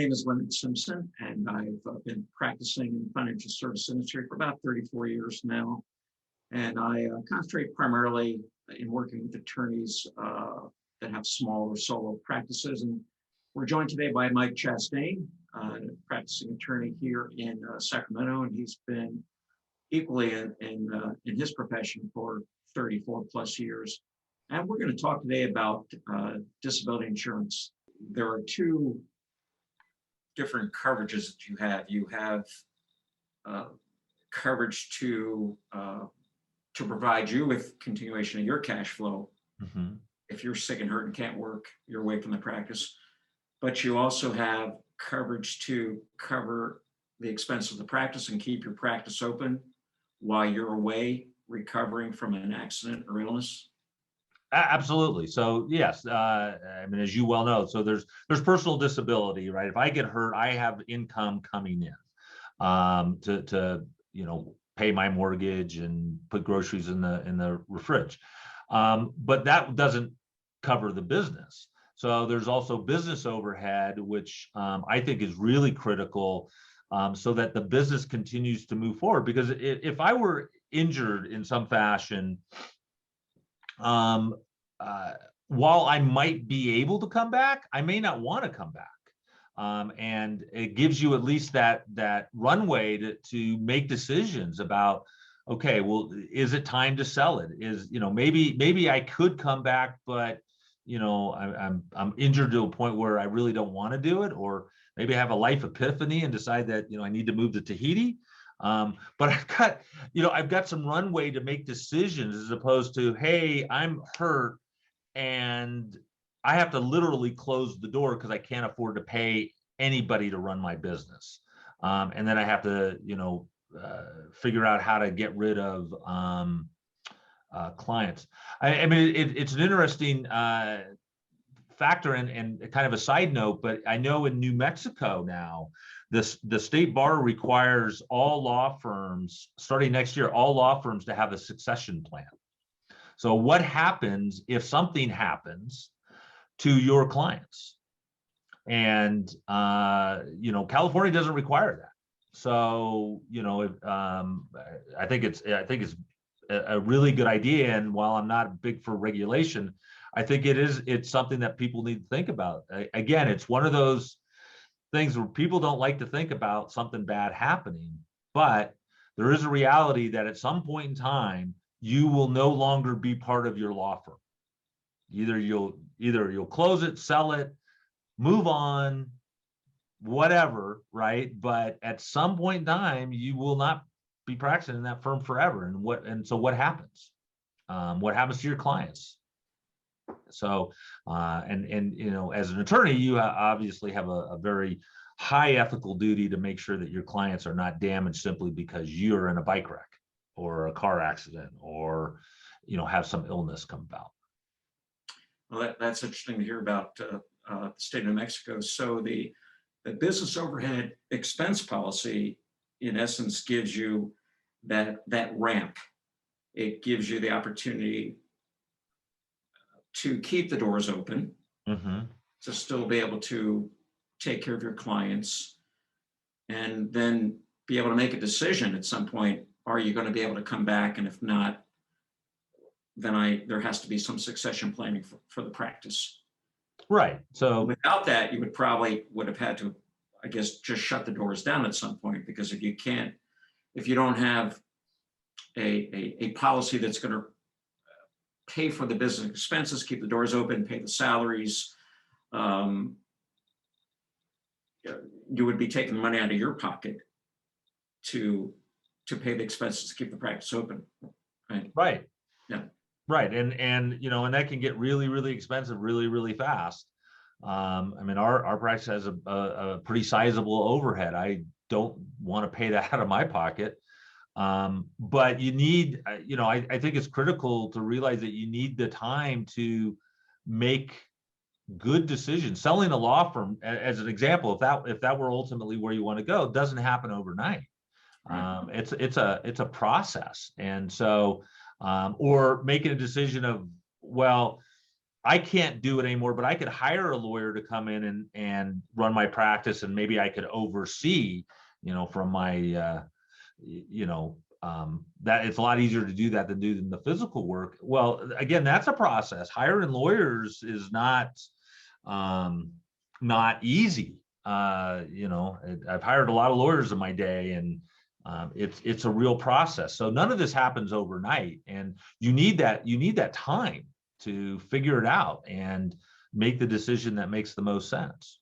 name is Leonard Simpson, and I've been practicing in the financial service industry for about 34 years now. And I concentrate primarily in working with attorneys that have small or solo practices. And we're joined today by Mike Chastain, a practicing attorney here in Sacramento, and he's been equally in his profession for 34 plus years. And we're going to talk today about disability insurance. There are two different coverages that you have. You have coverage to provide you with continuation of your cash flow. Mm-hmm. If you're sick and hurt and can't work, you're away from the practice. But you also have coverage to cover the expense of the practice and keep your practice open while you're away recovering from an accident or illness. Absolutely. So yes, I mean, as you well know, so there's personal disability, right? If I get hurt, I have income coming in to pay my mortgage and put groceries in the fridge, but that doesn't cover the business. So there's also business overhead, which I think is really critical, so that the business continues to move forward. Because if I were injured in some fashion, while I might be able to come back, I may not want to come back. And it gives you at least that runway to make decisions about, okay, well, is it time to sell it? Maybe I could come back, but I'm injured to a point where I really don't want to do it, or maybe I have a life epiphany and decide that I need to move to Tahiti. But I've got some runway to make decisions, as opposed to, hey, I'm hurt and I have to literally close the door because I can't afford to pay anybody to run my business. And then I have to, figure out how to get rid of clients. I mean, it's an interesting factor and kind of a side note, but I know in New Mexico now, the state bar requires all law firms, starting next year, all law firms to have a succession plan. So what happens if something happens to your clients? And California doesn't require that. So I think it's a really good idea. And while I'm not big for regulation, I think it's something that people need to think about. Again, it's one of those things where people don't like to think about something bad happening, but there is a reality that at some point in time, you will no longer be part of your law firm. Either you'll close it, sell it, move on, whatever, right? But at some point in time, you will not be practicing in that firm forever. And so what happens? What happens to your clients? So, as an attorney, you obviously have a very high ethical duty to make sure that your clients are not damaged simply because you're in a bike wreck or a car accident, or have some illness come about. Well, that's interesting to hear about the state of New Mexico. So the business overhead expense policy, in essence, gives you that ramp. It gives you the opportunity to keep the doors open, mm-hmm. to still be able to take care of your clients, and then be able to make a decision at some point. Are you going to be able to come back? And if not, then there has to be some succession planning for the practice. Right. So without that, you would have had to, I guess, just shut the doors down at some point, because if you don't have a policy that's going to pay for the business expenses, keep the doors open, pay the salaries, you would be taking money out of your pocket to pay the expenses to keep the practice open. Right. Yeah. Right. And that can get really, really expensive really, really fast. I mean, our practice has a pretty sizable overhead. I don't want to pay that out of my pocket. But you need, I think it's critical to realize that you need the time to make good decisions. Selling a law firm, as an example, if that were ultimately where you want to go, doesn't happen overnight. It's a process. And so, or making a decision of, well, I can't do it anymore, but I could hire a lawyer to come in and run my practice, and maybe I could oversee, from my, that it's a lot easier to do that than do the physical work. Well, again, that's a process. Hiring lawyers is not easy. I've hired a lot of lawyers in my day, and it's a real process. So none of this happens overnight, and you need that time to figure it out and make the decision that makes the most sense.